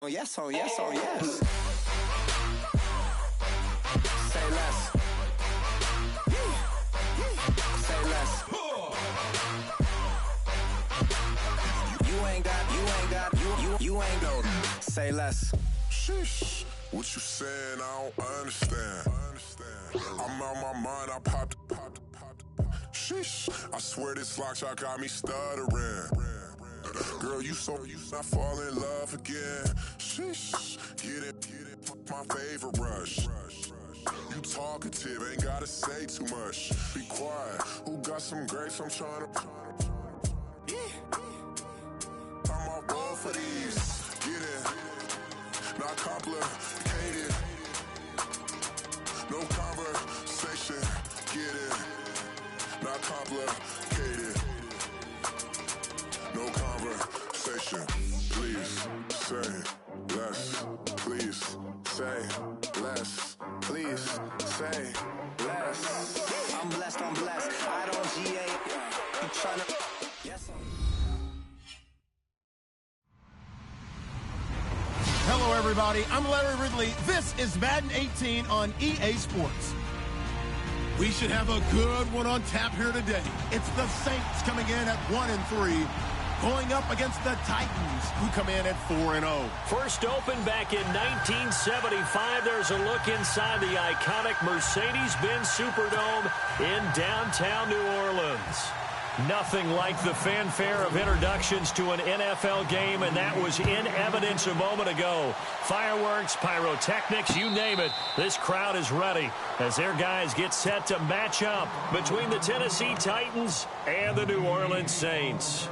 Oh yes, oh yes, oh yes. Say less. Say less. You ain't no. Say less. Sheesh. What you saying? I don't understand. I'm out my mind. I popped. Sheesh. I swear this lock shot got me stuttering. Girl, you not fall in love again. Sheesh. Get it. My favorite rush. You talkative, ain't gotta say too much. Be quiet. Who got some grapes? I'm trying to. I'm all ball for these. Get it. Not complicated. No conversation. Get it. Not complicated. No conversation. Please say less. Please say less. Please say less. I'm blessed. I don't GA. You tryna. Yes. Hello, everybody. I'm Larry Ridley. This is Madden 18 on EA Sports. We should have a good one on tap here today. It's the Saints coming in at 1-3, going up against the Titans, who come in at 4-0. First opened back in 1975. There's a look inside the iconic Mercedes-Benz Superdome in downtown New Orleans. Nothing like the fanfare of introductions to an NFL game, and that was in evidence a moment ago. Fireworks, pyrotechnics, you name it. This crowd is ready as their guys get set to match up between the Tennessee Titans and the New Orleans Saints.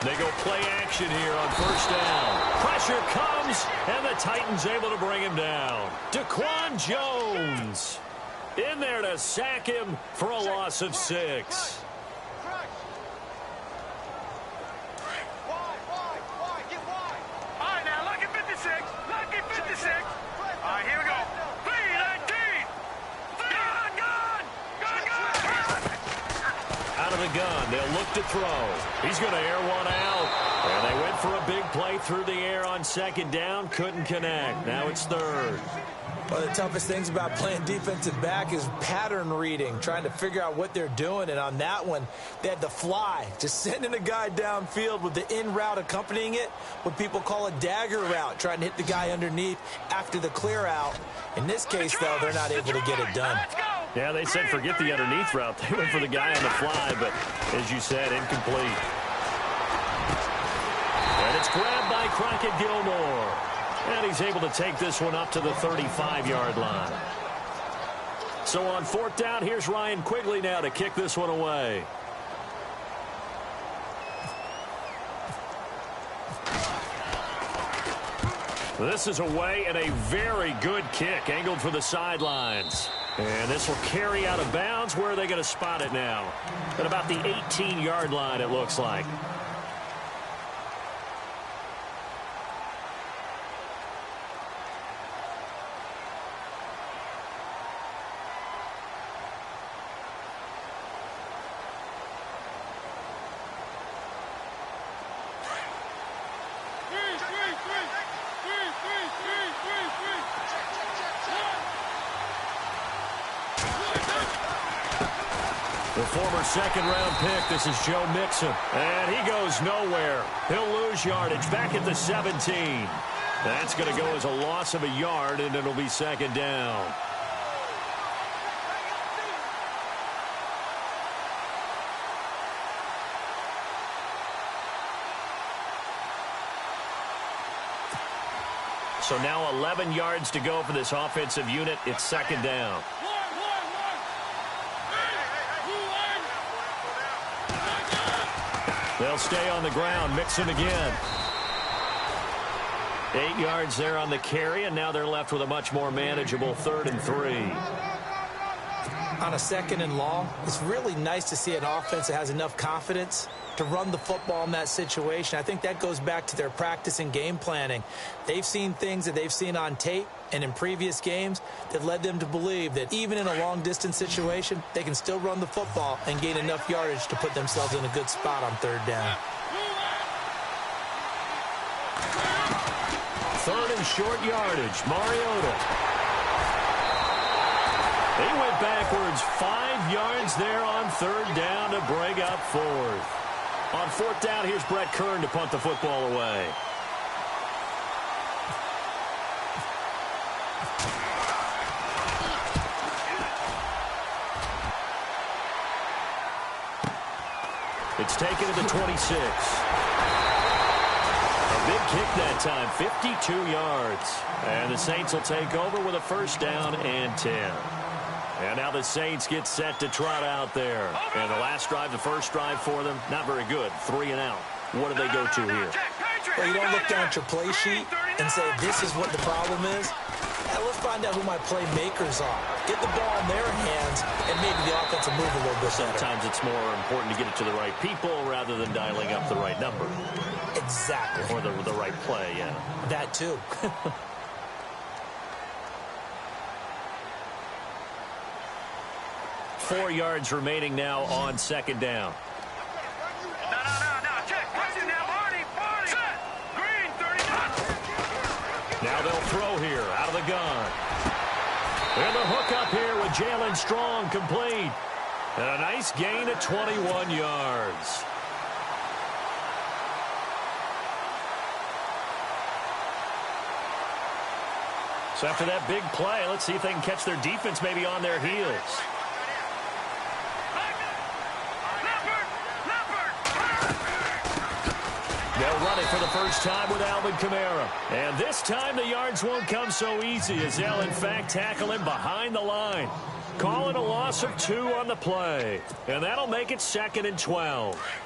They go play action here on first down. Pressure comes, and the Titans able to bring him down. Daquan Jones in there to sack him for a loss of 6. Gun. They'll look to throw. He's going to air one out. And they went for a big play through the air on second down. Couldn't connect. Now it's third. One of the toughest things about playing defensive back is pattern reading, trying to figure out what they're doing. And on that one, they had the fly, just sending a guy downfield with the in route accompanying it, what people call a dagger route, trying to hit the guy underneath after the clear out. In this case, though, they're not able to get it done. Yeah, they said forget the underneath route. They went for the guy on the fly, but as you said, incomplete. And it's grabbed by Crockett Gilmore. And he's able to take this one up to the 35-yard line. So on fourth down, here's Ryan Quigley now to kick this one away. This is away and a very good kick, angled for the sidelines. And this will carry out of bounds. Where are they going to spot it now? At about the 18-yard line, it looks like. The former second-round pick, this is Joe Mixon. And he goes nowhere. He'll lose yardage back at the 17. That's going to go as a loss of a yard, and it'll be second down. So now 11 yards to go for this offensive unit. It's second down. They'll stay on the ground. Mixon again. 8 yards there on the carry, and now they're left with a much more manageable 3rd and 3. on a 2nd and long, it's really nice to see an offense that has enough confidence to run the football in that situation. I think that goes back to their practice and game planning. They've seen things that they've seen on tape and in previous games that led them to believe that even in a long-distance situation, they can still run the football and gain enough yardage to put themselves in a good spot on 3rd down. 3rd and short yardage, Mariota. He went backwards 5 yards there on 3rd down to break up 4th. On 4th down, here's Brett Kern to punt the football away. It's taken to the 26. A big kick that time, 52 yards. And the Saints will take over with a 1st down and 10. And now the Saints get set to trot out there. And the last drive, the first drive for them, not very good. 3 and out. What do they go to here? Well, you don't look down at your play sheet and say, this is what the problem is. Let's find out who my playmakers are. Get the ball in their hands, and maybe the offense will move a little bit better. Sometimes it's more important to get it to the right people rather than dialing up the right number. Exactly. Or the right play, yeah. That too. 4 yards remaining now on 2nd down. Now they'll throw here out of the gun. And the hook up here with Jalen Strong complete. And a nice gain of 21 yards. So after that big play, let's see if they can catch their defense maybe on their heels. They'll run it for the first time with Alvin Kamara. And this time the yards won't come so easy as they'll, in fact, tackle him behind the line. Calling a loss of 2 on the play. And that'll make it 2nd and 12.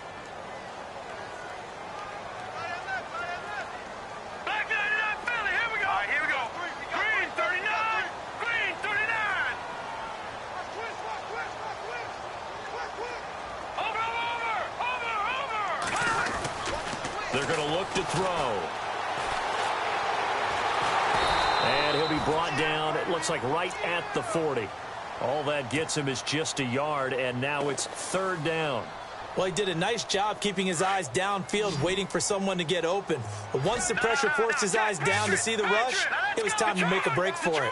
They're going to look to throw. And he'll be brought down, it looks like right at the 40. All that gets him is just a yard, and now it's 3rd down. Well, he did a nice job keeping his eyes downfield, waiting for someone to get open. But once the pressure forced his eyes down to see the rush, it was time to make a break for it.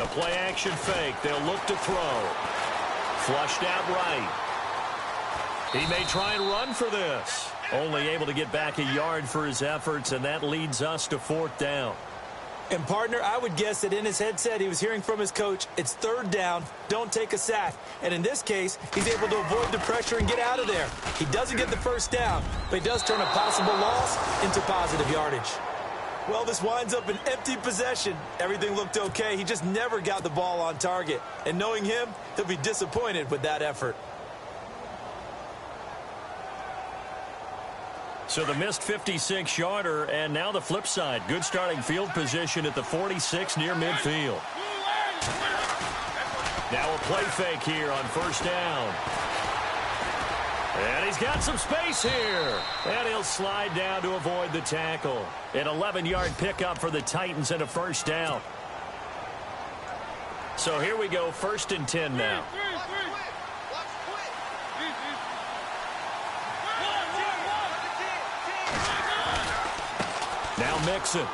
A play-action fake. They'll look to throw. Flushed out right. He may try and run for this. Only able to get back a yard for his efforts, and that leads us to 4th down. And, partner, I would guess that in his headset he was hearing from his coach, it's 3rd down, don't take a sack. And in this case, he's able to avoid the pressure and get out of there. He doesn't get the 1st down, but he does turn a possible loss into positive yardage. Well, this winds up an empty possession. Everything looked okay. He just never got the ball on target. And knowing him, he'll be disappointed with that effort. So the missed 56-yarder, and now the flip side. Good starting field position at the 46 near midfield. Now a play fake here on 1st down. And he's got some space here. And he'll slide down to avoid the tackle. An 11-yard pickup for the Titans and a 1st down. So here we go, 1st and 10 now. Now Mixon.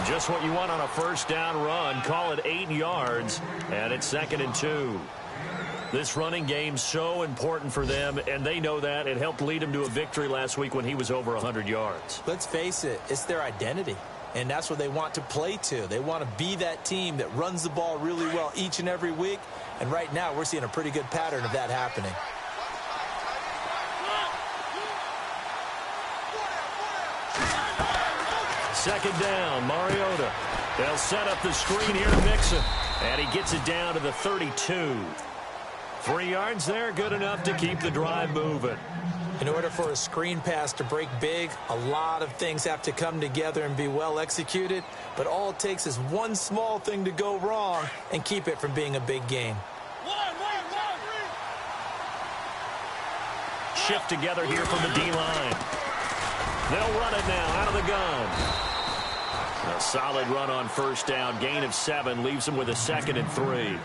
Just what you want on a 1st down run. Call it 8 yards, and it's 2nd and 2. This running game's so important for them, and they know that. It helped lead them to a victory last week when he was over 100 yards. Let's face it, it's their identity, and that's what they want to play to. They want to be that team that runs the ball really well each and every week, and right now we're seeing a pretty good pattern of that happening. Second down, Mariota. They'll set up the screen here to Mixon. And he gets it down to the 32. 3 yards there, good enough to keep the drive moving. In order for a screen pass to break big, a lot of things have to come together and be well executed, but all it takes is one small thing to go wrong and keep it from being a big game. Shift together here from the D-line. They'll run it now out of the gun. A solid run on first down. Gain of 7 leaves them with a 2nd and 3.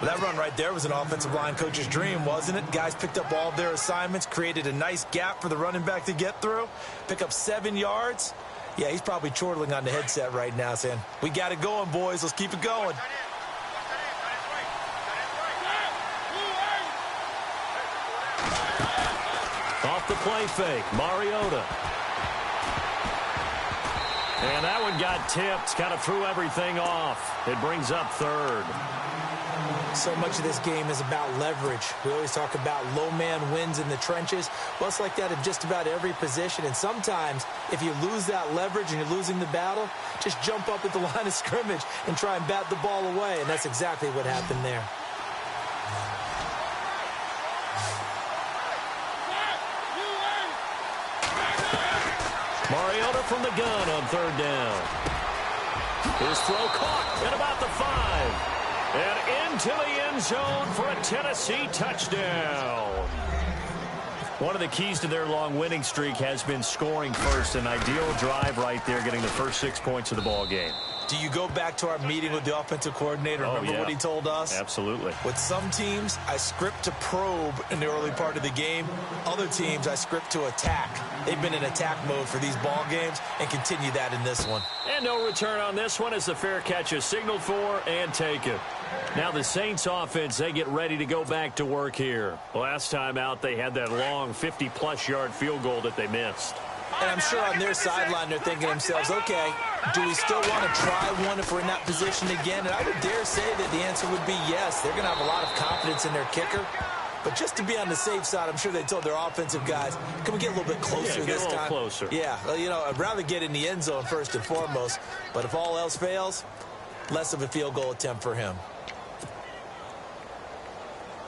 Well, that run right there was an offensive line coach's dream, wasn't it? Guys picked up all of their assignments, created a nice gap for the running back to get through, pick up 7 yards. Yeah, he's probably chortling on the headset right now saying, we got it going, boys. Let's keep it going. Off the play fake, Mariota. And that one got tipped, kind of threw everything off. It brings up 3rd. So much of this game is about leverage. We always talk about low man wins in the trenches. Well, it's like that in just about every position. And sometimes, if you lose that leverage and you're losing the battle, just jump up at the line of scrimmage and try and bat the ball away. And that's exactly what happened there. Mariota from the gun on 3rd down. His throw caught at about the 5. And into the end zone for a Tennessee touchdown. One of the keys to their long winning streak has been scoring first. An ideal drive right there, getting the first 6 points of the ball game. Do you go back to our meeting with the offensive coordinator? Remember what he told us? Absolutely. With some teams, I script to probe in the early part of the game. Other teams, I script to attack. They've been in attack mode for these ball games and continue that in this one. And no return on this one as the fair catch is signaled for and taken. Now the Saints offense, they get ready to go back to work here. Last time out, they had that long 50-plus yard field goal that they missed. And I'm sure on their sideline they're thinking to themselves, okay, do we still want to try one if we're in that position again? And I would dare say that the answer would be yes. They're going to have a lot of confidence in their kicker. But just to be on the safe side, I'm sure they told their offensive guys, can we get a little bit closer this time? Get a little closer. Yeah, well, you know, I'd rather get in the end zone first and foremost. But if all else fails, less of a field goal attempt for him.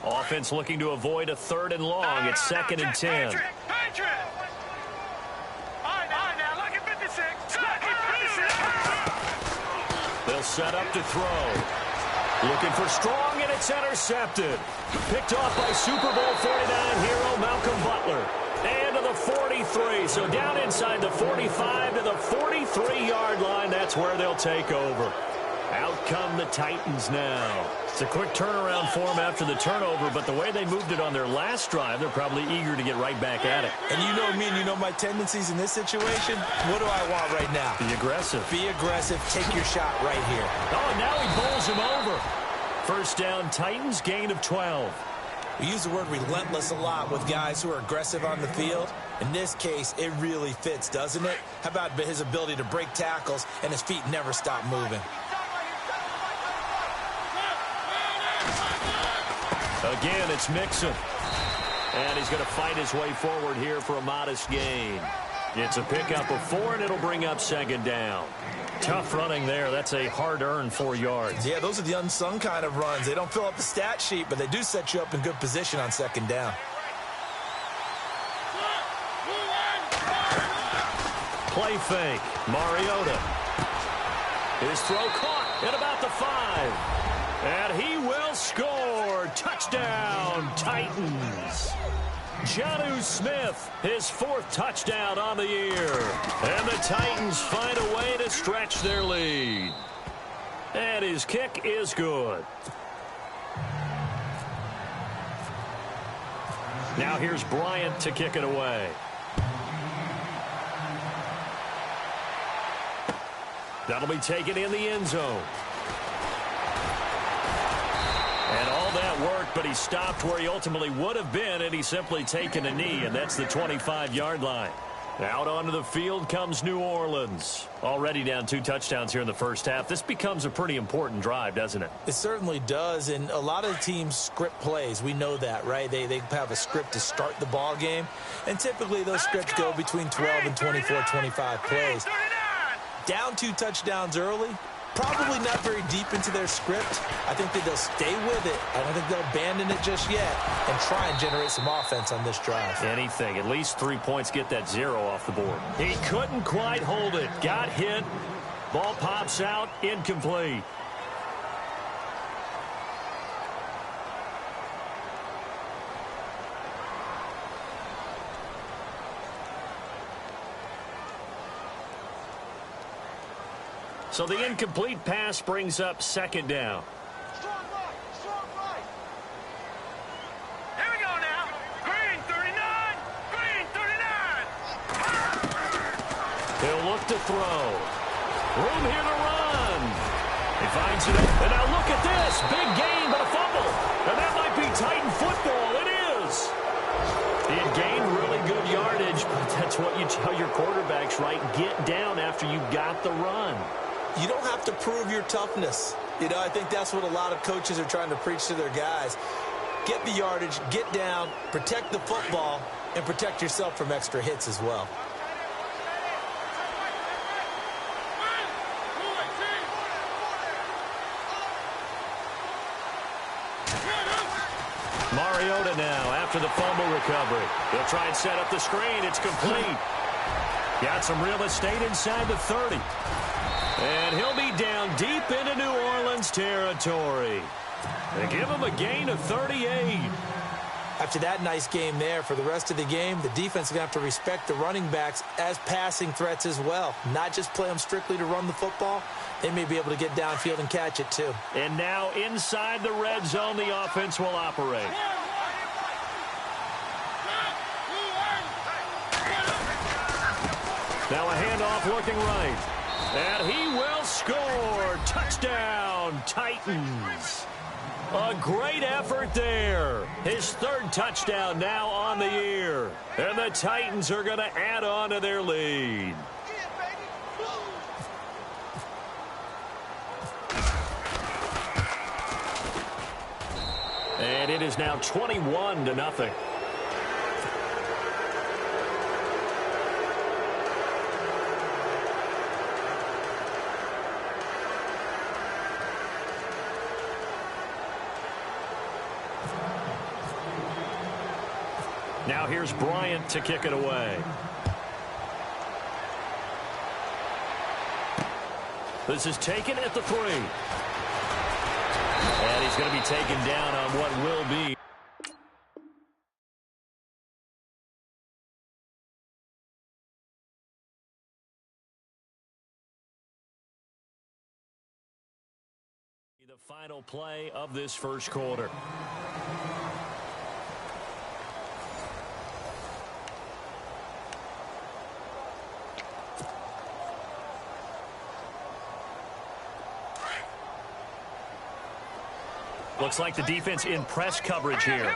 Offense looking to avoid a 3rd and long. It's 2nd and 10. They'll set up to throw. Looking for strong, and it's intercepted. Picked off by Super Bowl 49 hero Malcolm Butler. And to the 43. So down inside the 45 to the 43-yard line. That's where they'll take over. Out come the Titans now. It's a quick turnaround for them after the turnover, but the way they moved it on their last drive, they're probably eager to get right back at it. And you know me and you know my tendencies in this situation. What do I want right now? Be aggressive. Be aggressive. Take your shot right here. Oh, now he bowls him over. First down, Titans, gain of 12. We use the word relentless a lot with guys who are aggressive on the field. In this case, it really fits, doesn't it? How about his ability to break tackles and his feet never stop moving? Again, it's Mixon. And he's going to fight his way forward here for a modest gain. It's a pickup of 4, and it'll bring up 2nd down. Tough running there. That's a hard-earned 4 yards. Yeah, those are the unsung kind of runs. They don't fill up the stat sheet, but they do set you up in good position on 2nd down. Play fake. Mariota. His throw caught at about the 5. And he will score. Touchdown, Titans. Jonnu Smith, his 4th touchdown on the year. And the Titans find a way to stretch their lead. And his kick is good. Now here's Bryant to kick it away. That'll be taken in the end zone. And all that worked, but he stopped where he ultimately would have been, and he's simply taken a knee, and that's the 25-yard line. Out onto the field comes New Orleans. Already down 2 touchdowns here in the first half. This becomes a pretty important drive, doesn't it? It certainly does, and a lot of teams script plays. We know that, right? They have a script to start the ball game, and typically those scripts go between 12 and 24, 25 plays. Down 2 touchdowns early, Probably not very deep into their script. I think that they'll stay with it. I don't think they'll abandon it just yet and try and generate some offense on this drive. Anything. At least 3 points, get that 0 off the board. He couldn't quite hold it. Got hit. Ball pops out. Incomplete. So the incomplete pass brings up second down. Strong right. Here we go now. Green 39. Green 39. He'll look to throw. Room here to run. He finds it. And now look at this. Big gain, but a fumble. And that might be Titan football. It is. He had gained really good yardage, but that's what you tell your quarterbacks, right? Get down after you got the run. You don't have to prove your toughness. You know, I think that's what a lot of coaches are trying to preach to their guys. Get the yardage, get down, protect the football, and protect yourself from extra hits as well. Mariota now after the fumble recovery. He'll try and set up the screen. It's complete. Got some real estate inside the 30. And he'll be down deep into New Orleans territory. They give him a gain of 38. After that nice game there, for the rest of the game, the defense is going to have to respect the running backs as passing threats as well. Not just play them strictly to run the football. They may be able to get downfield and catch it too. And now inside the red zone, the offense will operate. Now a handoff looking right. And he will score. Touchdown, Titans. A great effort there. His third touchdown now on the year. And the Titans are going to add on to their lead. And it is now 21-0. Now here's Bryant to kick it away. This is taken at the 3. And he's going to be taken down on what will be the final play of this first quarter. Looks like the defense in press coverage here.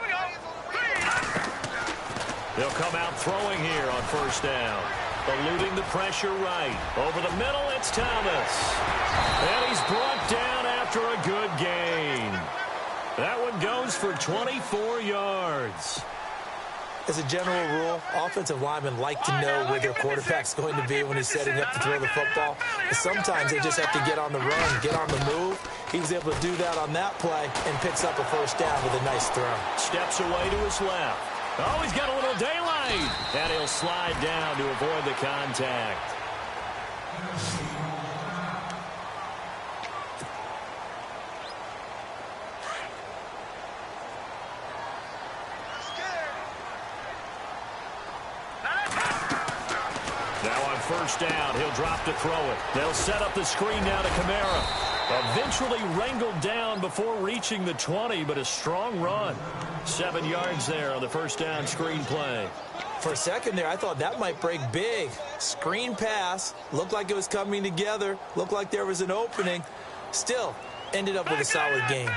They'll come out throwing here on first down. Eluding the pressure right. Over the middle, it's Thomas. And he's brought down after a good gain. That one goes for 24 yards. As a general rule, offensive linemen like to know where their quarterback's going to be when he's setting up to throw the football. But sometimes they just have to get on the run, get on the move. He was able to do that on that play and picks up a first down with a nice throw. Steps away to his left. Oh, he's got a little daylight. And he'll slide down to avoid the contact. First down, he'll drop to throw it. They'll set up the screen now to Kamara. Eventually wrangled down before reaching the 20, but a strong run. 7 yards there on the first down screen play. For a second there, I thought that might break big. Screen pass, looked like it was coming together, looked like there was an opening. Still, ended up with a solid game.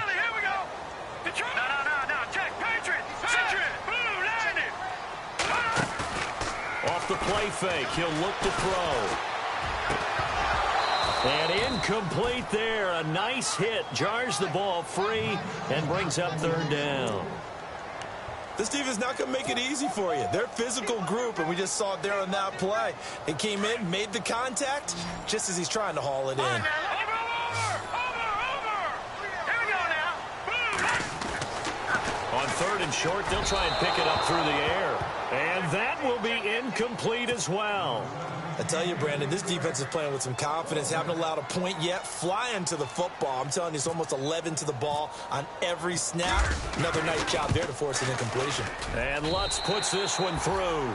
Off the play fake, he'll look to throw. And incomplete there. A nice hit. Jars the ball free and brings up third down. This team is not going to make it easy for you. They're a physical group, and we just saw it there on that play. It came in, made the contact, just as he's trying to haul it in. 3rd and short. They'll try and pick it up through the air. And that will be incomplete as well. I tell you, Brandon, this defense is playing with some confidence. Haven't allowed a point yet. Flying to the football. I'm telling you, it's almost 11 to the ball on every snap. Another nice job there to force an incompletion. And Lutz puts this one through.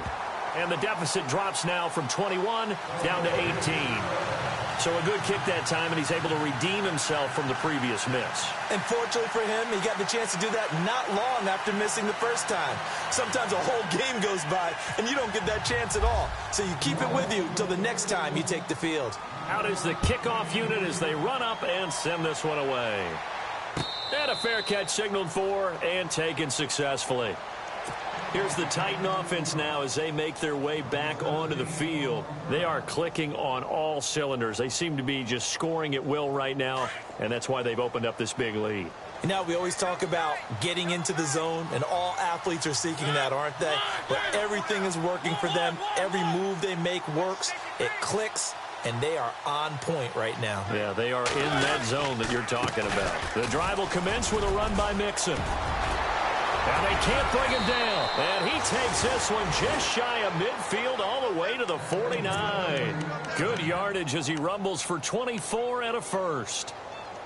And the deficit drops now from 21 down to 18. So a good kick that time, and he's able to redeem himself from the previous miss. And fortunately for him, he got the chance to do that not long after missing the first time. Sometimes a whole game goes by, and you don't get that chance at all. So you keep it with you until the next time you take the field. Out is the kickoff unit as they run up and send this one away. And a fair catch signaled for and taken successfully. Here's the Titan offense now as they make their way back onto the field. They are clicking on all cylinders. They seem to be just scoring at will right now, and that's why they've opened up this big lead. Now, we always talk about getting into the zone, and all athletes are seeking that, aren't they? But everything is working for them. Every move they make works. It clicks, and they are on point right now. Yeah, they are in that zone that you're talking about. The drive will commence with a run by Mixon. And they can't bring him down. And he takes this one just shy of midfield all the way to the 49. Good yardage as he rumbles for 24 and a first.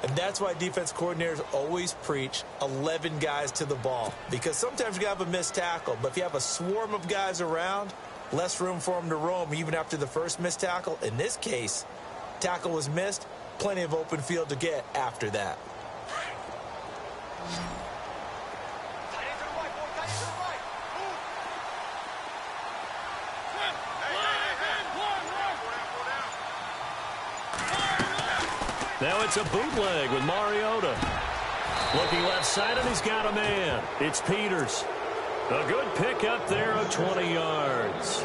And that's why defense coordinators always preach 11 guys to the ball. Because sometimes you have a missed tackle. But if you have a swarm of guys around, less room for them to roam even after the first missed tackle. In this case, tackle was missed. Plenty of open field to get after that. Now it's a bootleg with Mariota. Looking left side, and he's got a man. It's Peters. A good pick up there of 20 yards.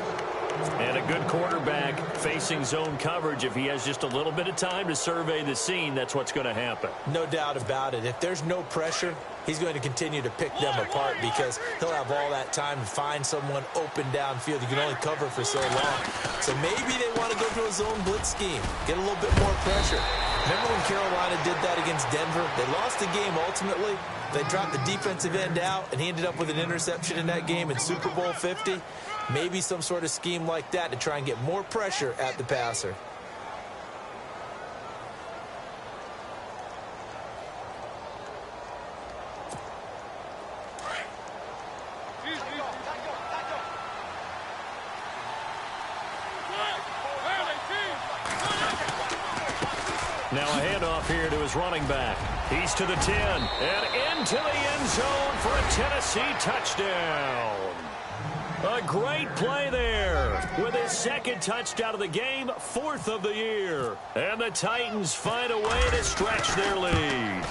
And a good quarterback facing zone coverage. If he has just a little bit of time to survey the scene, that's what's going to happen. No doubt about it. If there's no pressure, he's going to continue to pick them apart because he'll have all that time to find someone open downfield. You can only cover for so long. So maybe they want to go to a zone blitz scheme, get a little bit more pressure. Remember when Carolina did that against Denver? They lost the game ultimately. They dropped the defensive end out, and he ended up with an interception in that game in Super Bowl 50. Maybe some sort of scheme like that to try and get more pressure at the passer. Now a handoff here to his running back. He's to the 10 and into the end zone for a Tennessee touchdown. A great play there with his second touchdown of the game, 4th of the year. And the Titans find a way to stretch their lead.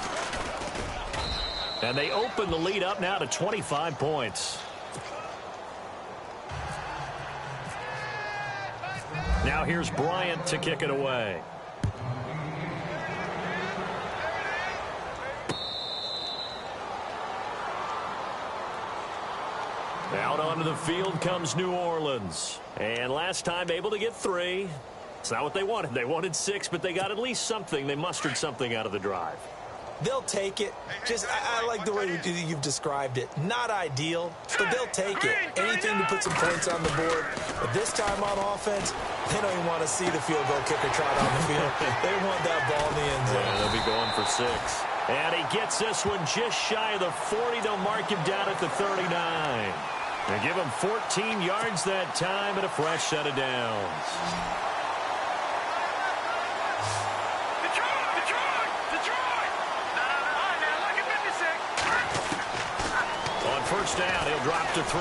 And they open the lead up now to 25 points. Now here's Bryant to kick it away. Out onto the field comes New Orleans. And last time able to get 3. It's not what they wanted. They wanted 6, but they got at least something. They mustered something out of the drive. They'll take it. I like the way you've described it. Not ideal, but they'll take it. Anything to put some points on the board. But this time on offense, they don't even want to see the field goal kicker trot on the field. They want that ball in the end zone. Yeah, they'll be going for 6. And he gets this one just shy of the 40. They'll mark him down at the 39. They give him 14 yards that time and a fresh set of downs. On first down, he'll drop to throw.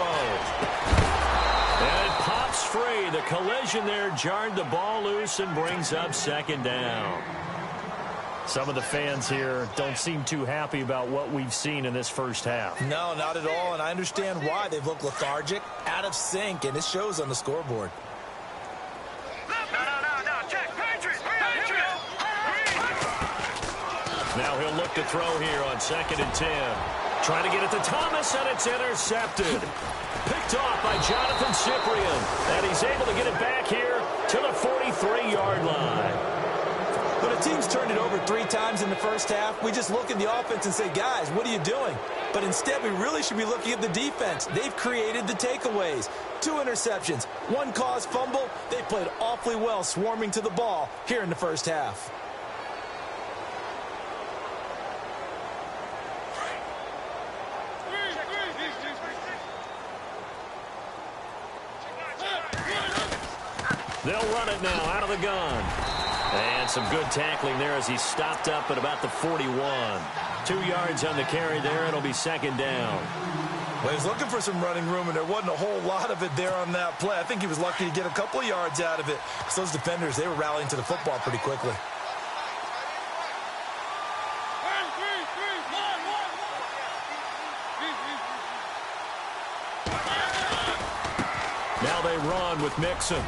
And it pops free. The collision there jarred the ball loose and brings up 2nd down. Some of the fans here don't seem too happy about what we've seen in this first half. No, not at all, and I understand why. They've looked lethargic, out of sync, and it shows on the scoreboard. No, check, Patriots! Now he'll look to throw here on 2nd and 10. Trying to get it to Thomas, and it's intercepted. Picked off by Jonathan Cyprien, and he's able to get it back here to the 43-yard line. When a team's turned it over 3 times in the first half, we just look at the offense and say, guys, what are you doing? But instead, we really should be looking at the defense. They've created the takeaways. 2 interceptions, 1 caused fumble. They played awfully well swarming to the ball here in the first half. They'll run it now out of the gun. And some good tackling there as he stopped up at about the 41. 2 yards on the carry there. It'll be second down. Well, he was looking for some running room, and there wasn't a whole lot of it there on that play. I think he was lucky to get a couple of yards out of it. Because those defenders, they were rallying to the football pretty quickly. Now they run with Mixon.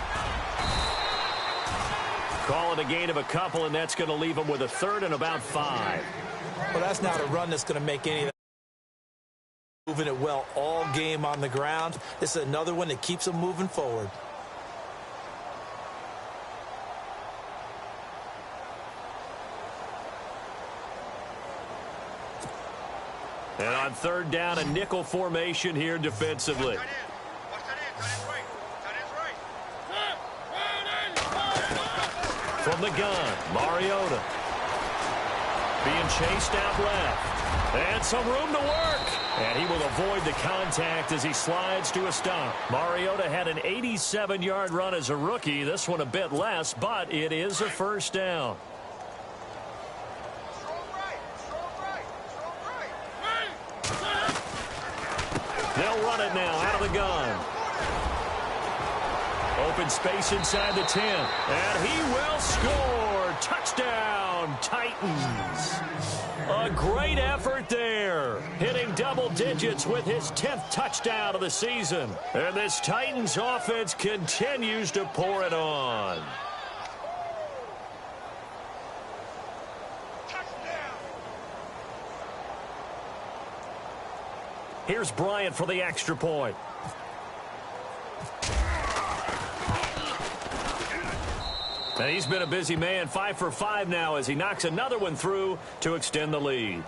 Call it a gain of a couple, and that's going to leave them with a 3rd and about 5. Well, that's not a run that's going to make any of that. Moving it well all game on the ground. This is another one that keeps them moving forward. And on 3rd down, a nickel formation here defensively. From the gun, Mariota. Being chased out left. And some room to work. And he will avoid the contact as he slides to a stop. Mariota had an 87-yard run as a rookie. This one a bit less, but it is a first down. They'll run it now out of the gun. Open space inside the 10. And he will score. Touchdown, Titans. A great effort there. Hitting double digits with his 10th touchdown of the season. And this Titans offense continues to pour it on. Here's Bryant for the extra point. And he's been a busy man, 5 for 5 now as he knocks another one through to extend the lead.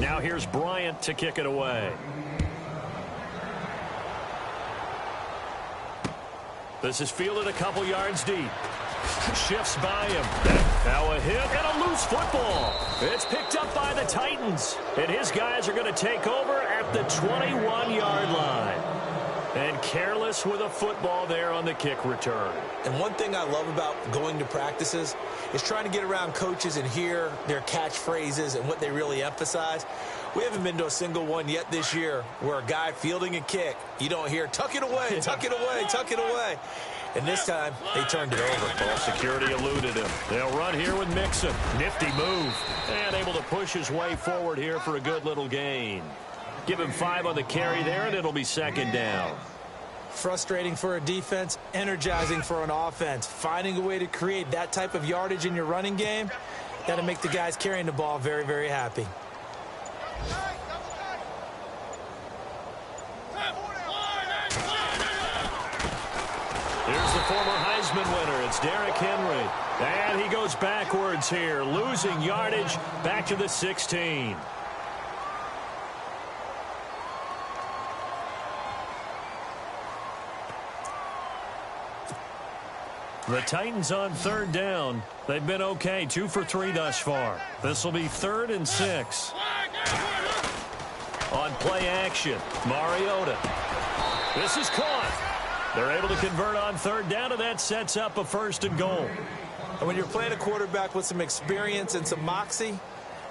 Now here's Bryant to kick it away. This is fielded a couple yards deep. Shifts by him. Now a hit and a loose football. It's picked up by the Titans. And his guys are going to take over at the 21-yard line. And careless with a football there on the kick return. And one thing I love about going to practices is trying to get around coaches and hear their catchphrases and what they really emphasize. We haven't been to a single one yet this year where a guy fielding a kick, you don't hear, tuck it away, tuck it away, tuck it away. And this time, they turned it over. Ball security eluded him. They'll run here with Mixon. Nifty move. And able to push his way forward here for a good little gain. Give him 5 on the carry there, and it'll be second down. Frustrating for a defense, energizing for an offense. Finding a way to create that type of yardage in your running game, that'll make the guys carrying the ball very, very happy. Here's the former Heisman winner. It's Derrick Henry. And he goes backwards here, losing yardage back to the 16. The Titans on 3rd down. They've been okay, 2 for 3 thus far. This will be 3rd and 6. On play action, Mariota. This is caught. They're able to convert on 3rd down, and that sets up a 1st and goal. And when you're playing a quarterback with some experience and some moxie,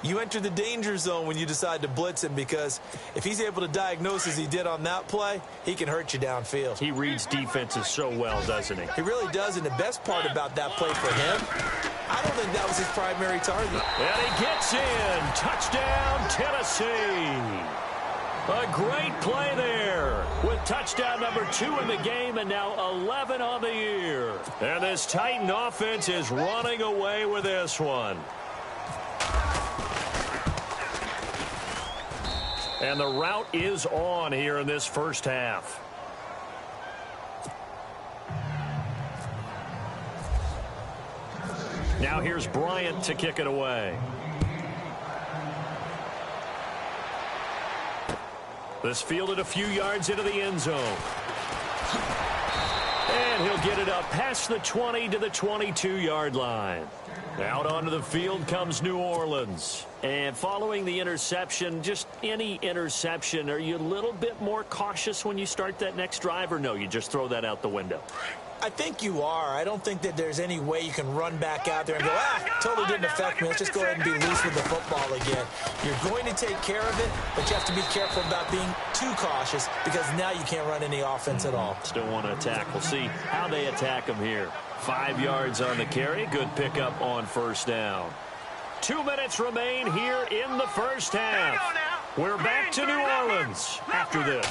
you enter the danger zone when you decide to blitz him, because if he's able to diagnose as he did on that play, he can hurt you downfield. He reads defenses so well, doesn't he? He really does, and the best part about that play for him, I don't think that was his primary target. And he gets in. Touchdown, Tennessee. A great play there with touchdown number 2 in the game and now 11 on the year. And this Titan offense is running away with this one. And the route is on here in this first half. Now here's Bryant to kick it away. This fielded a few yards into the end zone. And he'll get it up past the 20 to the 22-yard line. Out onto the field comes New Orleans. And following the interception, just any interception, are you a little bit more cautious when you start that next drive, or no, you just throw that out the window? I think you are. I don't think that there's any way you can run back out there and go, totally didn't affect me. Let's just go ahead and be loose with the football again. You're going to take care of it, but you have to be careful about being too cautious because now you can't run any offense at all. Still want to attack. We'll see how they attack him here. 5 yards on the carry. Good pickup on first down. 2 minutes remain here in the first half. We're back to New Orleans after this.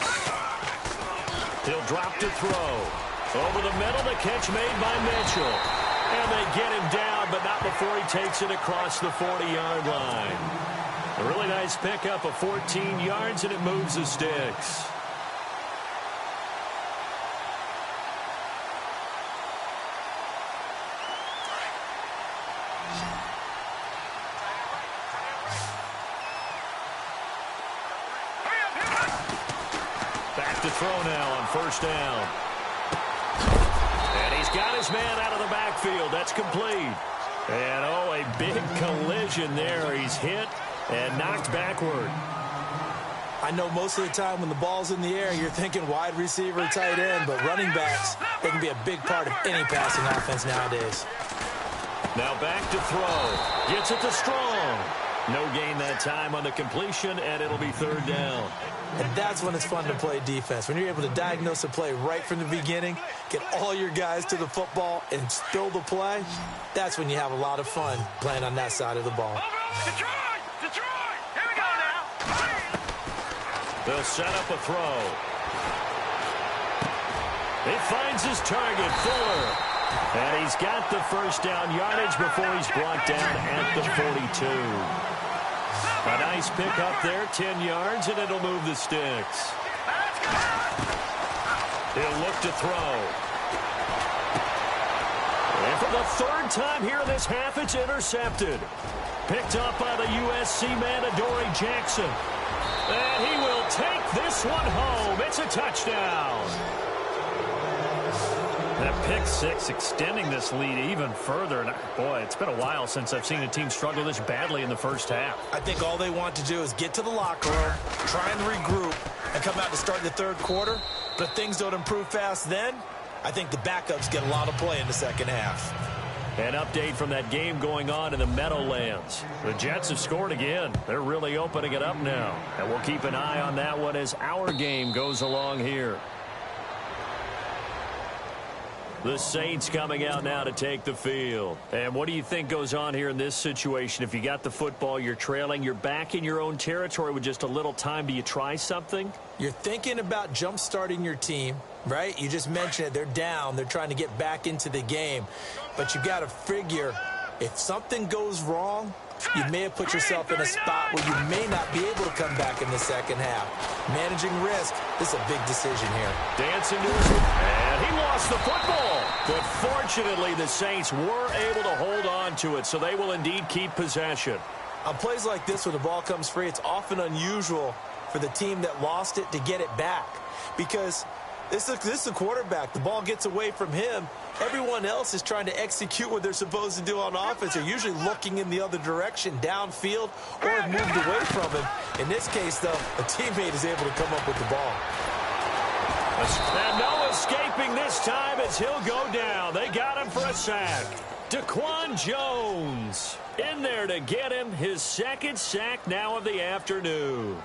He'll drop to throw. Over the middle, the catch made by Mitchell. And they get him down, but not before he takes it across the 40-yard line. A really nice pickup of 14 yards, and it moves the sticks. Back to throw now on first down. And he's got his man out of the backfield. That's complete. And, oh, a big collision there. He's hit and knocked backward. I know most of the time when the ball's in the air, you're thinking wide receiver, tight end, but running backs, they can be a big part of any passing offense nowadays. Now back to throw. Gets it to Strong. No gain that time on the completion, and it'll be third down. And that's when it's fun to play defense. When you're able to diagnose a play right from the beginning, get all your guys to the football, and spill the play, that's when you have a lot of fun playing on that side of the ball. Detroit! Detroit! Here we go now! They'll set up a throw. He finds his target, Fuller. And he's got the first down yardage before he's brought down at the 42. A nice pick up there, 10 yards, and it'll move the sticks. He'll look to throw. And for the third time here in this half, it's intercepted. Picked up by the USC man, Adoree Jackson. And he will take this one home. It's a touchdown. That pick six extending this lead even further. And boy, it's been a while since I've seen a team struggle this badly in the first half. I think all they want to do is get to the locker room, try and regroup, and come out to start the third quarter. But if things don't improve fast then, I think the backups get a lot of play in the second half. An update from that game going on in the Meadowlands. The Jets have scored again. They're really opening it up now. And we'll keep an eye on that one as our game goes along here. The Saints coming out now to take the field. And what do you think goes on here in this situation? If you got the football, you're trailing, you're back in your own territory with just a little time. Do you try something? You're thinking about jump-starting your team, right? You just mentioned it. They're down. They're trying to get back into the game. But you got to figure if something goes wrong, you may have put yourself in a spot where you may not be able to come back in the second half. Managing risk, this is a big decision here. Dancing to his, and he lost the football. But fortunately, the Saints were able to hold on to it, so they will indeed keep possession. On plays like this, when the ball comes free, it's often unusual for the team that lost it to get it back. Because this is a quarterback. The ball gets away from him. Everyone else is trying to execute what they're supposed to do on offense. They're usually looking in the other direction, downfield, or have moved away from him. In this case, though, a teammate is able to come up with the ball. And no escaping this time as he'll go down. They got him for a sack. Daquan Jones in there to get him his second sack now of the afternoon.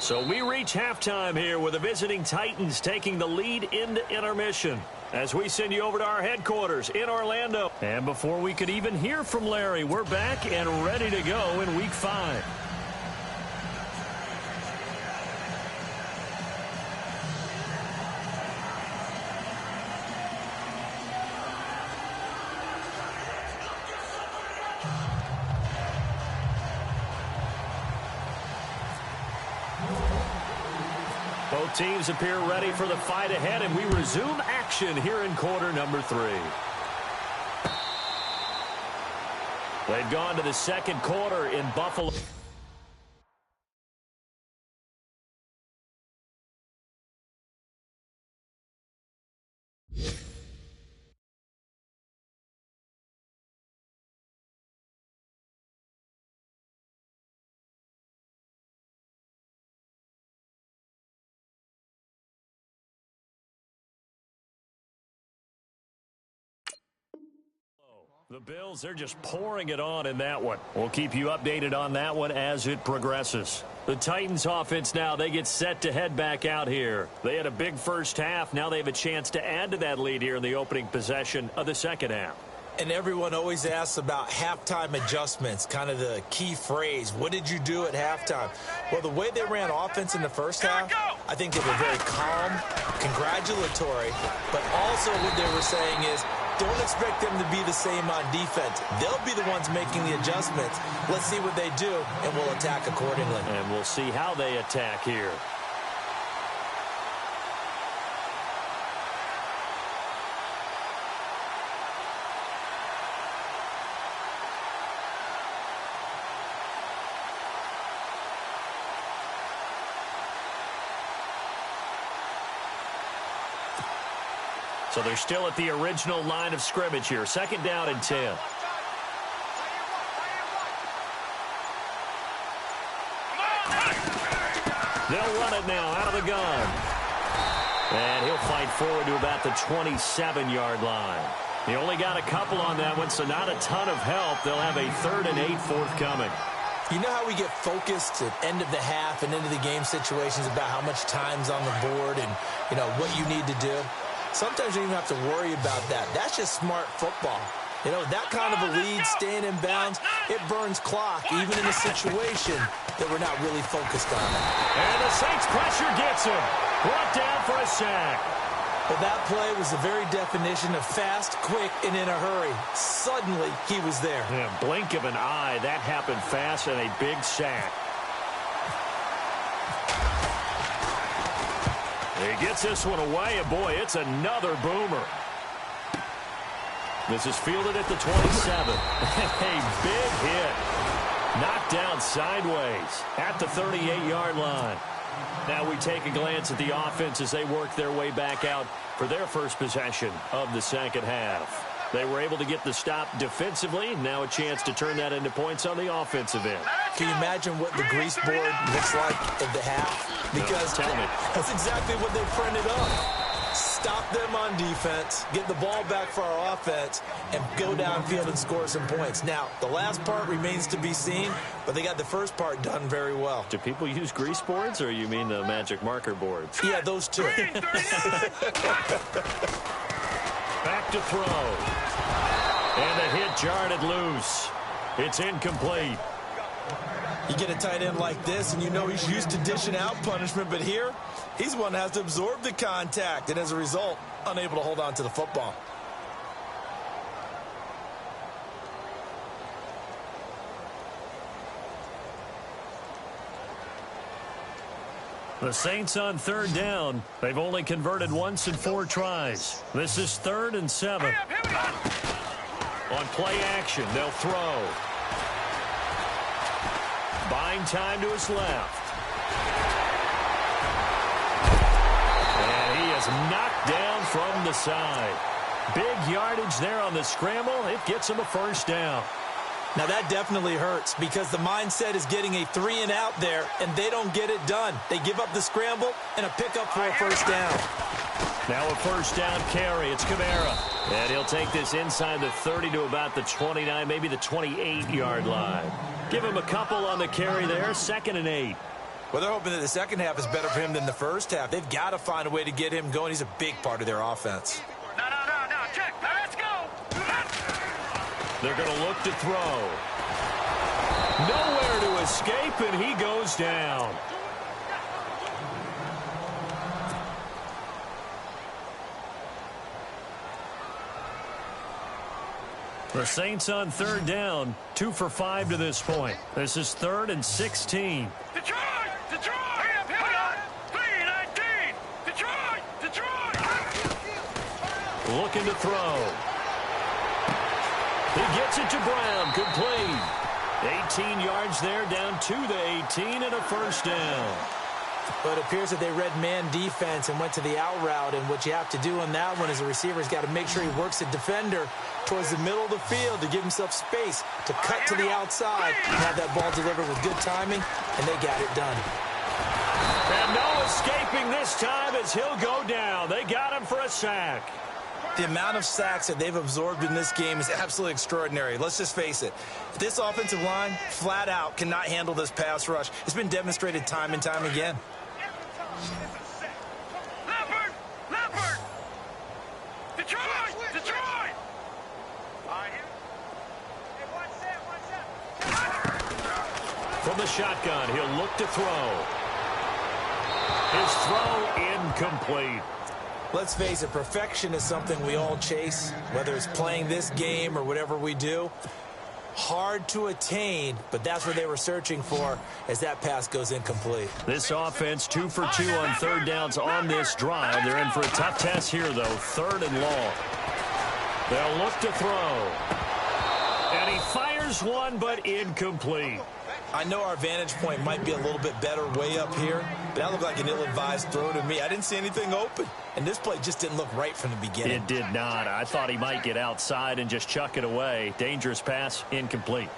So we reach halftime here with the visiting Titans taking the lead into intermission as we send you over to our headquarters in Orlando. And before we could even hear from Larry, we're back and ready to go in Week 5. Both teams appear ready for the fight ahead, and we resume action here in quarter number 3. They've gone to the second quarter in Buffalo. The Bills, they're just pouring it on in that one. We'll keep you updated on that one as it progresses. The Titans offense now, they get set to head back out here. They had a big first half. Now they have a chance to add to that lead here in the opening possession of the second half. And everyone always asks about halftime adjustments, kind of the key phrase. What did you do at halftime? Well, the way they ran offense in the first half, I think they were very calm, congratulatory, but also what they were saying is, don't expect them to be the same on defense. They'll be the ones making the adjustments. Let's see what they do, and we'll attack accordingly. And we'll see how they attack here. So they're still at the original line of scrimmage here. Second down and 10. They'll run it now out of the gun. And he'll fight forward to about the 27-yard line. He only got a couple on that one, so not a ton of help. They'll have a 3rd and 8 forthcoming. You know how we get focused at end of the half and into the game situations about how much time's on the board and, you know, what you need to do? Sometimes you don't even have to worry about that. That's just smart football. You know, that kind of a lead, staying in bounds, it burns clock, even in a situation that we're not really focused on. And the Saints pressure gets him. Brought down for a sack. Well, that play was the very definition of fast, quick, and in a hurry. Suddenly, he was there. Yeah, blink of an eye. That happened fast and a big sack. He gets this one away, and boy, it's another boomer. This is fielded at the 27. A big hit. Knocked down sideways at the 38-yard line. Now we take a glance at the offense as they work their way back out for their first possession of the second half. They were able to get the stop defensively. Now a chance to turn that into points on the offensive end. Can you imagine what the grease board looks like at the half? Because no, tell me. That's exactly what they printed up. Stop them on defense, get the ball back for our offense, and go downfield and score some points. Now, the last part remains to be seen, but they got the first part done very well. Do people use grease boards, or you mean the magic marker boards? Yeah, those two. Back to throw. And the hit jarred it loose. It's incomplete. You get a tight end like this, and you know he's used to dishing out punishment, but here, he's one that has to absorb the contact, and as a result, unable to hold on to the football. The Saints on 3rd down. They've only converted once in 4 tries. This is 3rd and 7. On play action, they'll throw. Buying time to his left. And he is knocked down from the side. Big yardage there on the scramble. It gets him a first down. Now that definitely hurts because the mindset is getting a 3 and out there, and they don't get it done. They give up the scramble and a pickup for a first down. Now a first down carry. It's Kamara. And he'll take this inside the 30 to about the 29, maybe the 28-yard line. Give him a couple on the carry there. 2nd and 8. Well, they're hoping that the second half is better for him than the first half. They've got to find a way to get him going. He's a big part of their offense. No. Check. Now let's go. They're going to look to throw. Nowhere to escape, and he goes down. The Saints on 3rd down, 2 for 5 to this point. This is 3rd and 16. Detroit! Hurry up! 319! looking to throw. He gets it to Brown, complete. 18 yards there, down to the 18, and a first down. But it appears that they read man defense and went to the out route, and what you have to do on that one is the receiver's got to make sure he works the defender towards the middle of the field to give himself space to cut to the outside and have that ball delivered with good timing, and they got it done. And no escaping this time as he'll go down. They got him for a sack. The amount of sacks that they've absorbed in this game is absolutely extraordinary. Let's just face it. This offensive line, flat out, cannot handle this pass rush. It's been demonstrated time and time again. Leopard! Detroit! From the shotgun, he'll look to throw. His throw incomplete. Let's face it, perfection is something we all chase, whether it's playing this game or whatever we do. Hard to attain, but that's what they were searching for as that pass goes incomplete. This offense 2 for 2 on third downs on this drive. They're in for a tough test here, though, third and long. They'll look to throw. And he fires one, but incomplete. I know our vantage point might be a little bit better way up here, but that looked like an ill-advised throw to me. I didn't see anything open, and this play just didn't look right from the beginning. It did not. I thought he might get outside and just chuck it away. Dangerous pass, incomplete.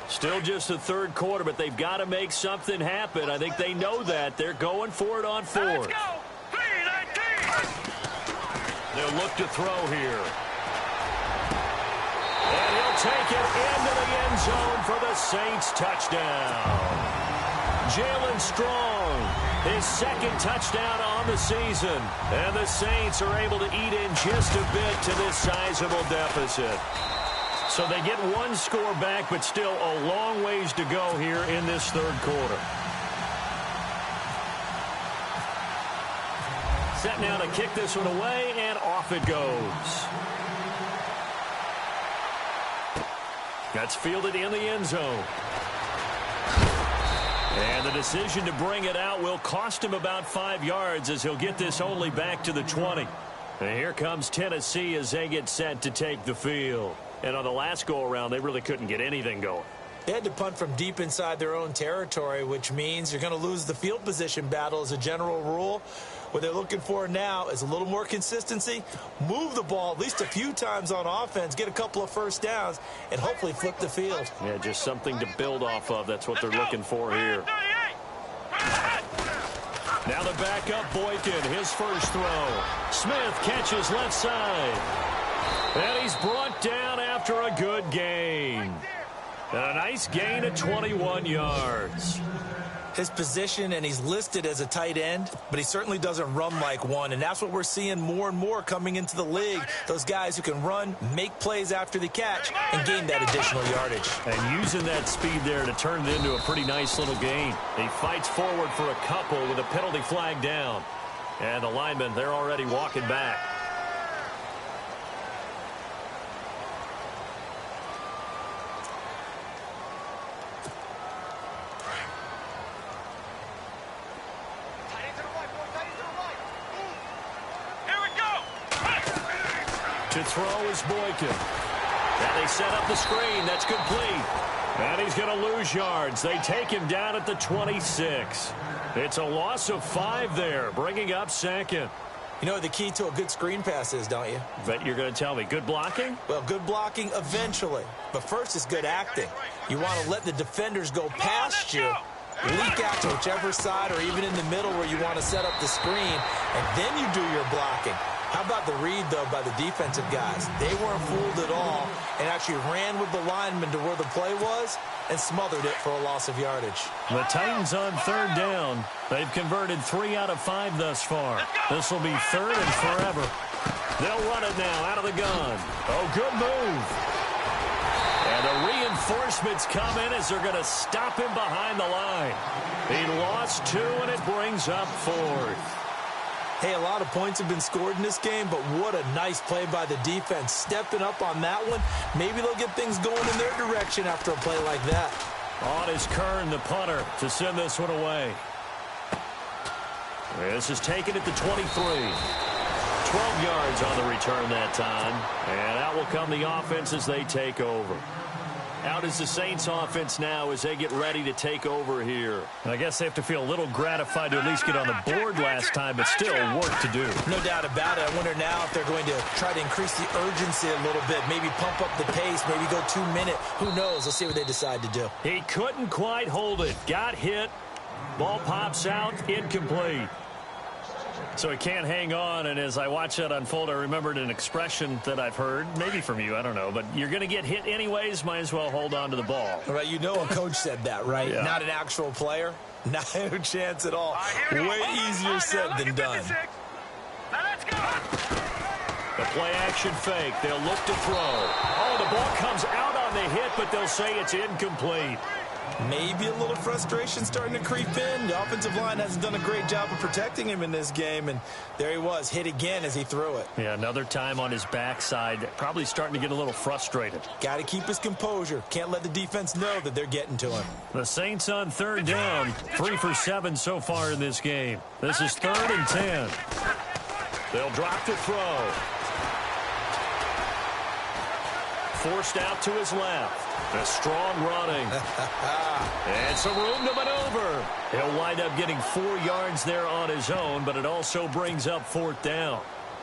Still just the third quarter, but they've got to make something happen. I think they know that. They're going for it on fourth. Let's go! 3-19! They'll look to throw here. And he'll take it into the end zone for the Saints touchdown. Jalen Strong, his second touchdown on the season. And the Saints are able to eat in just a bit to this sizable deficit. So they get one score back, but still a long ways to go here in this third quarter. Set now to kick this one away, and off it goes. That's fielded in the end zone. And the decision to bring it out will cost him about 5 yards as he'll get this only back to the 20. And here comes Tennessee as they get set to take the field. And on the last go-around, they really couldn't get anything going. They had to punt from deep inside their own territory, which means you're going to lose the field position battle as a general rule. What they're looking for now is a little more consistency, move the ball at least a few times on offense, get a couple of first downs, and hopefully flip the field. Yeah, just something to build off of. That's what they're looking for here. Now the backup Boykin, his first throw. Smith catches left side. And he's brought down after a good gain. And a nice gain of 21 yards. His position, and he's listed as a tight end, but he certainly doesn't run like one, and that's what we're seeing more and more coming into the league. Those guys who can run, make plays after the catch, and gain that additional yardage. And using that speed there to turn it into a pretty nice little gain. He fights forward for a couple with a penalty flag down. And the linemen, they're already walking back. To throw is Boykin. Now they set up the screen. That's complete. And he's going to lose yards. They take him down at the 26. It's a loss of 5 there, bringing up second. You know what the key to a good screen pass is, don't you? Bet you're going to tell me. Good blocking? Well, good blocking eventually. But first is good acting. You want to let the defenders go past you, leak out to whichever side or even in the middle where you want to set up the screen, and then you do your blocking. How about the read, though, by the defensive guys? They weren't fooled at all and actually ran with the lineman to where the play was and smothered it for a loss of yardage. The Titans on third down. They've converted 3 out of 5 thus far. This will be third and forever. They'll run it now out of the gun. Oh, good move. And the reinforcements come in as they're going to stop him behind the line. He lost 2, and it brings up 4th. Hey, a lot of points have been scored in this game, but what a nice play by the defense. Stepping up on that one, maybe they'll get things going in their direction after a play like that. On is Kern, the punter, to send this one away. This is taken at the 23. 12 yards on the return that time. And out will come the offense as they take over. Out is the Saints offense now as they get ready to take over here. I guess they have to feel a little gratified to at least get on the board last time, but still work to do. No doubt about it. I wonder now if they're going to try to increase the urgency a little bit, maybe pump up the pace, maybe go 2 minute. Who knows? Let's see what they decide to do. He couldn't quite hold it. Got hit. Ball pops out. Incomplete. So he can't hang on, and as I watch that unfold, I remembered an expression that I've heard, maybe from you, I don't know, but you're going to get hit anyways, might as well hold on to the ball. Right, you know a coach said that, right? Yeah. Not an actual player. Not a chance at all. Way easier said than done. Now let's go. The play-action fake. They'll look to throw. Oh, the ball comes out on the hit, but they'll say it's incomplete. Maybe a little frustration starting to creep in. The offensive line hasn't done a great job of protecting him in this game, and there he was, hit again as he threw it. Yeah, another time on his backside. Probably starting to get a little frustrated. Got to keep his composure. Can't let the defense know that they're getting to him. The Saints on third down. 3 for 7 so far in this game. This is 3rd and 10. They'll drop to throw. Forced out to his left. A strong running. And some room to maneuver. He'll wind up getting 4 yards there on his own, but it also brings up 4th down.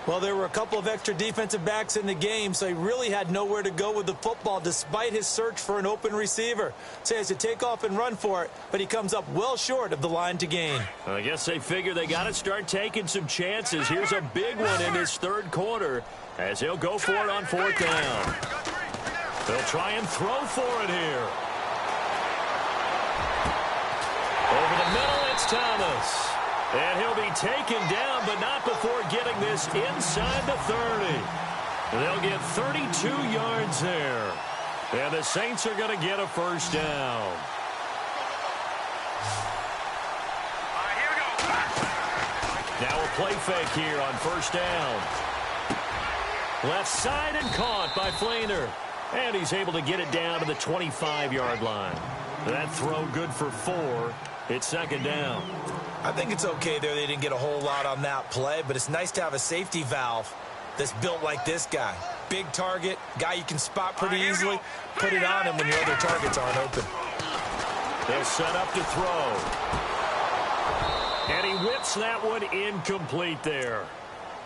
Well, there were a couple of extra defensive backs in the game, so he really had nowhere to go with the football despite his search for an open receiver. So he has to take off and run for it, but he comes up well short of the line to gain. I guess they figure they got to start taking some chances. Here's a big one in this 3rd quarter as he'll go for it on 4th down. They'll try and throw for it here. Over the middle, it's Thomas. And he'll be taken down, but not before getting this inside the 30. They'll get 32 yards there. And the Saints are going to get a 1st down. All right, here we go. Now a play fake here on 1st down. Left side and caught by Flainer. And he's able to get it down to the 25-yard line. That throw good for 4. It's 2nd down. I think it's okay there. They didn't get a whole lot on that play, but it's nice to have a safety valve that's built like this guy. Big target, guy you can spot pretty easily. Put it on him when your other targets aren't open. They'll set up to throw. And he whips that one incomplete there.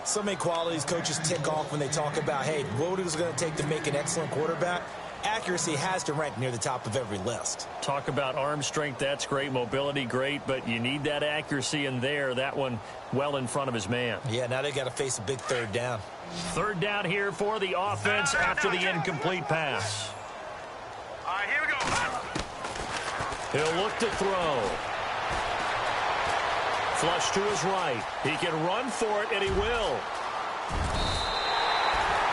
So many qualities coaches tick off when they talk about, hey, what is it going to take to make an excellent quarterback? Accuracy has to rank near the top of every list. Talk about arm strength, that's great. Mobility, great, but you need that accuracy in there. That one well in front of his man. Yeah, now they got to face a big 3rd down. 3rd down here for the offense after the incomplete pass. All right, here we go. He'll look to throw. Flush to his right. He can run for it, and he will.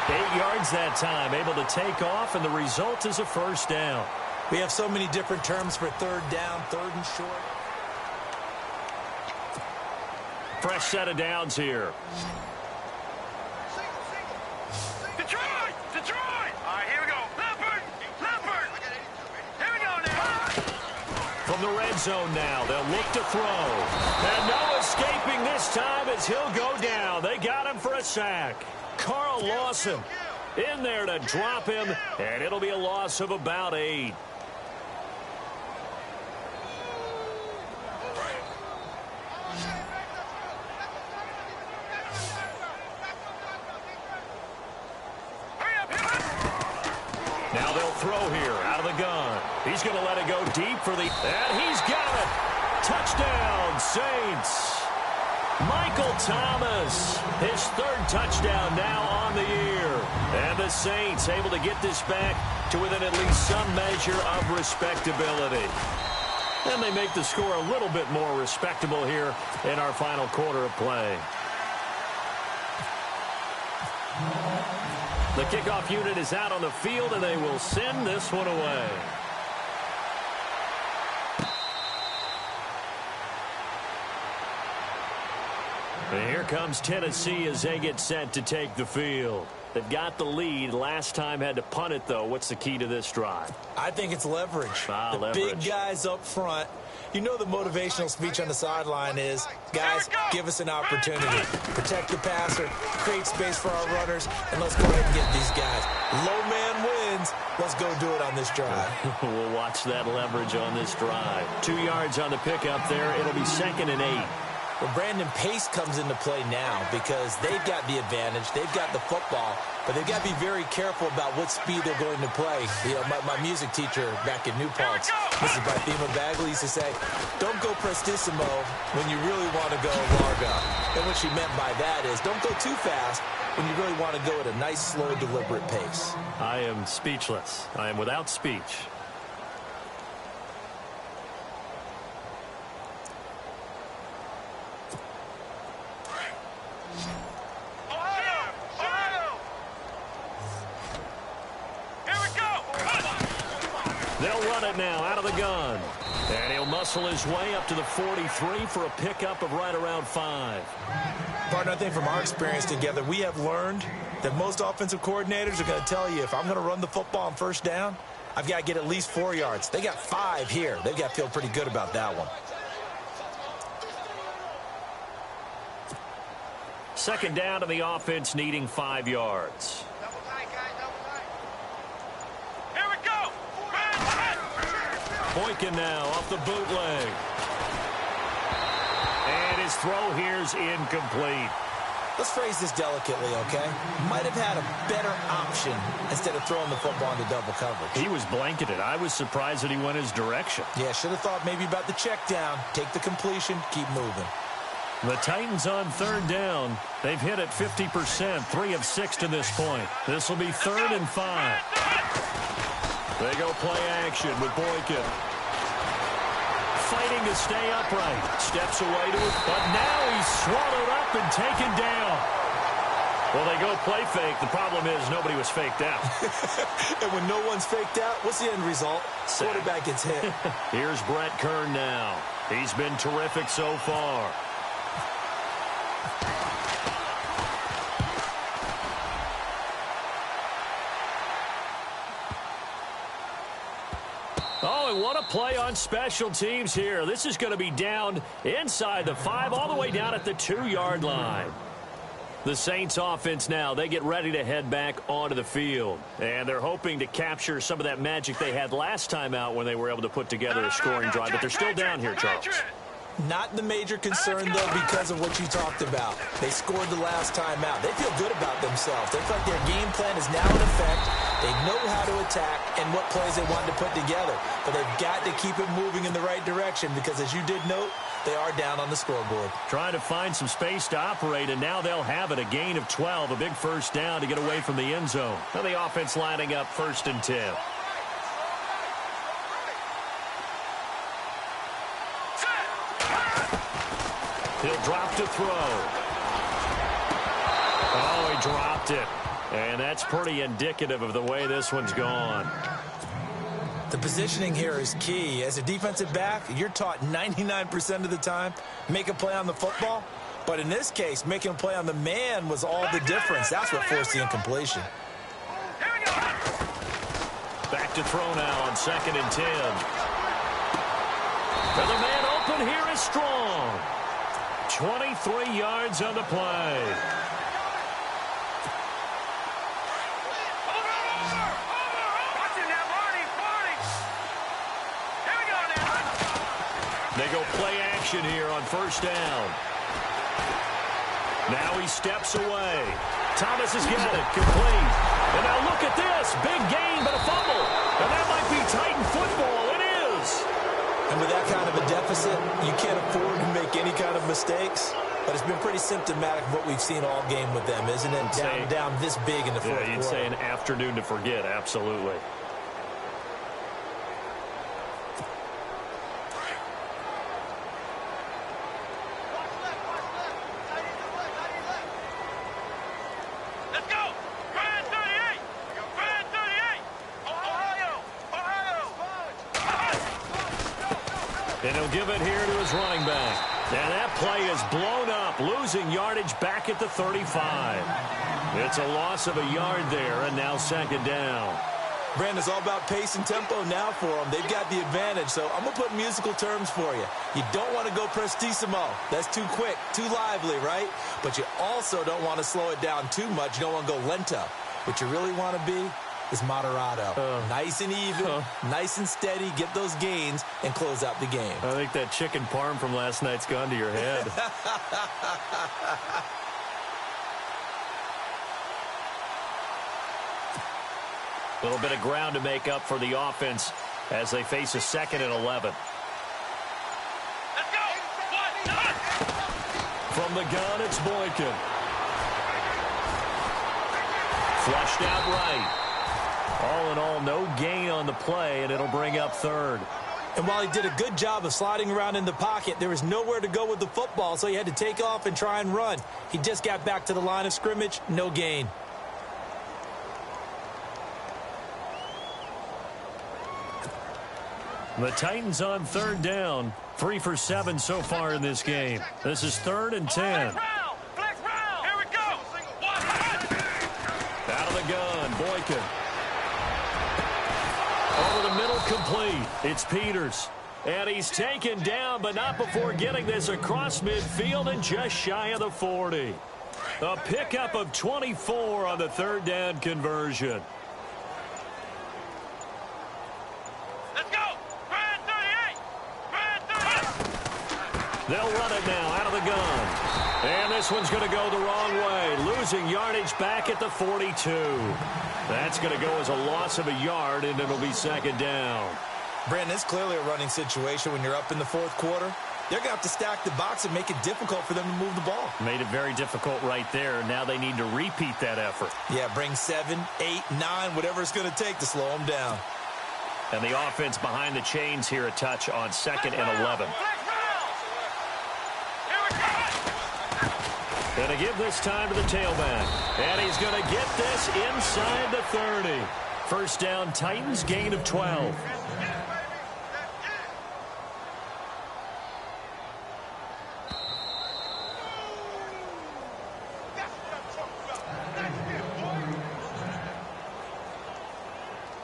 8 yards that time, able to take off, and the result is a 1st down. We have so many different terms for 3rd down, 3rd and short. Fresh set of downs here. Detroit! Detroit! All right, here we go. Leopard! Leopard! Here we go now. From the red zone now, they'll look to throw. And no escaping this time as he'll go down. They got him for a sack. Carl Lawson in there to drop him, and it'll be a loss of about 8. Now they'll throw here out of the gun. He's going to let it go deep for the... And he's got it. Touchdown, Saints. Michael Thomas, his 3rd touchdown now on the year. And the Saints able to get this back to within at least some measure of respectability. And they make the score a little bit more respectable here in our final quarter of play. The kickoff unit is out on the field, and they will send this one away. And here comes Tennessee as they get set to take the field. They've got the lead. Last time had to punt it, though. What's the key to this drive? I think it's leverage. Leverage. Big guys up front. You know the motivational speech on the sideline is, guys, give us an opportunity. Protect the passer, create space for our runners, and let's go ahead and get these guys. Low man wins. Let's go do it on this drive. We'll watch that leverage on this drive. 2 yards on the pickup there. It'll be 2nd and 8. Well, Brandon, pace comes into play now because they've got the advantage. They've got the football, but they've got to be very careful about what speed they're going to play. You know, my music teacher back in New Paltz, Mrs. Bithema Bagley, used to say, don't go prestissimo when you really want to go largo. And what she meant by that is don't go too fast when you really want to go at a nice, slow, deliberate pace. I am speechless. I am without speech. They'll run it now out of the gun. And he'll muscle his way up to the 43 for a pickup of right around 5. Partner, I think from our experience together, we have learned that most offensive coordinators are going to tell you, if I'm going to run the football on first down, I've got to get at least 4 yards. They got 5 here. They've got to feel pretty good about that one. 2nd down to the offense, needing 5 yards. Boykin now off the bootleg. And his throw here's incomplete. Let's phrase this delicately, okay? Might have had a better option instead of throwing the football into double coverage. He was blanketed. I was surprised that he went his direction. Yeah, should have thought maybe about the check down. Take the completion, keep moving. The Titans on 3rd down. They've hit it 50%, 3 of 6 to this point. This will be 3rd and 5. They go play action with Boykin. Fighting to stay upright. Steps away to it, but now he's swallowed up and taken down. Well, they go play fake. The problem is nobody was faked out. And when no one's faked out, what's the end result? Quarterback gets hit. Here's Brett Kern now. He's been terrific so far. Oh, and what a play on special teams here. This is going to be down inside the 5, all the way down at the 2-yard line. The Saints offense now, they get ready to head back onto the field. And they're hoping to capture some of that magic they had last time out when they were able to put together a scoring drive. But they're still down here, Charles. Not the major concern, though, because of what you talked about. They scored the last time out. They feel good about themselves. They feel like their game plan is now in effect. They know how to attack and what plays they want to put together. But they've got to keep it moving in the right direction because, as you did note, they are down on the scoreboard. Trying to find some space to operate, and now they'll have it. A gain of 12, a big first down to get away from the end zone. Now the offense lining up 1st and 10. He'll drop to throw. Oh, he dropped it. And that's pretty indicative of the way this one's gone. The positioning here is key. As a defensive back, you're taught 99% of the time, make a play on the football. But in this case, making a play on the man was all the difference. That's what forced the incompletion. Back to throw now on 2nd and 10. And the man open here is strong. 23 yards on the play. They go play action here on 1st down. Now he steps away. Thomas has got it, complete. And now look at this, big gain but a fumble. And that might be Titan football. It is. And with that kind of a deficit, you can't afford to make any kind of mistakes. But it's been pretty symptomatic of what we've seen all game with them, isn't it? Down this big in the fourth quarter. You'd say an afternoon to forget, absolutely. And he'll give it here to his running back. And that play is blown up, losing yardage back at the 35. It's a loss of a yard there, and now second down. Brandon, it's all about pace and tempo now for them. They've got the advantage, so I'm going to put musical terms for you. You don't want to go prestissimo. That's too quick, too lively, right? But you also don't want to slow it down too much. You don't want to go lento. What you really want to be is moderato. Nice and even, nice and steady, get those gains, and close out the game. I think that chicken parm from last night's gone to your head. A little bit of ground to make up for the offense as they face a 2nd and 11. Let's go! From the gun, it's Boykin. Flushed out right. All in all, no gain on the play, and it'll bring up 3rd. And while he did a good job of sliding around in the pocket, there was nowhere to go with the football, so he had to take off and try and run. He just got back to the line of scrimmage, no gain. The Titans on 3rd down. 3 for 7 so far in this game. This is 3rd and 10. Flex round! Here we go! Out of the gun, Boykin. Over the middle, complete. It's Peters. And he's taken down, but not before getting this across midfield and just shy of the 40. A pickup of 24 on the 3rd down conversion. They'll run it now out of the gun. And this one's going to go the wrong way. Losing yardage back at the 42. That's going to go as a loss of a yard, and it'll be 2nd down. Brandon, it's clearly a running situation when you're up in the 4th quarter. They're going to have to stack the box and make it difficult for them to move the ball. Made it very difficult right there. Now they need to repeat that effort. Yeah, bring 7, 8, 9, whatever it's going to take to slow them down. And the offense behind the chains here a touch on 2nd and 11. Going to give this time to the tailback. And he's going to get this inside the 30. First down, Titans, gain of 12.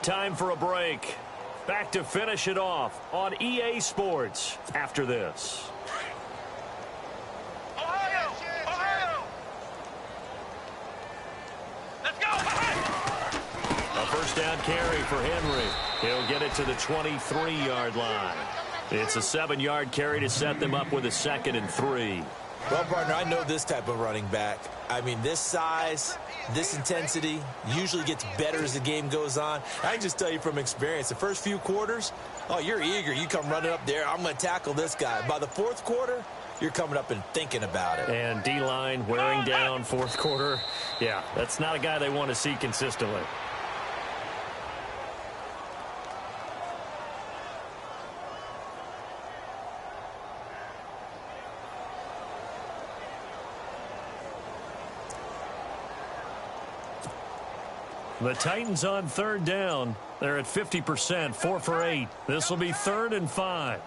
Time for a break. Back to finish it off on EA Sports after this. Down carry for Henry. He'll get it to the 23-yard line. It's a 7-yard carry to set them up with a 2nd and 3. Well, partner, I know this type of running back. I mean, this size, this intensity usually gets better as the game goes on. I can just tell you from experience, the first few quarters, oh, you're eager. You come running up there. I'm going to tackle this guy. By the 4th quarter, you're coming up and thinking about it. And D-line wearing down 4th quarter. Yeah, that's not a guy they want to see consistently. The Titans on 3rd down. They're at 50%, 4 for 8. This will be 3rd and 5.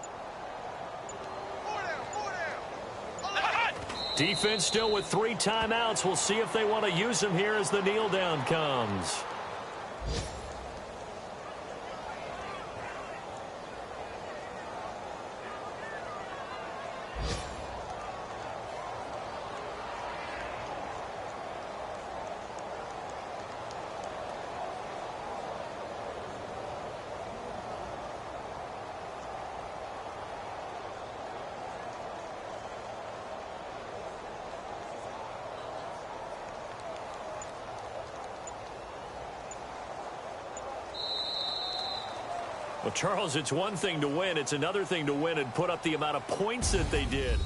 Defense still with 3 timeouts. We'll see if they want to use them here as the kneel down comes. Well, Charles, it's one thing to win. It's another thing to win and put up the amount of points that they did.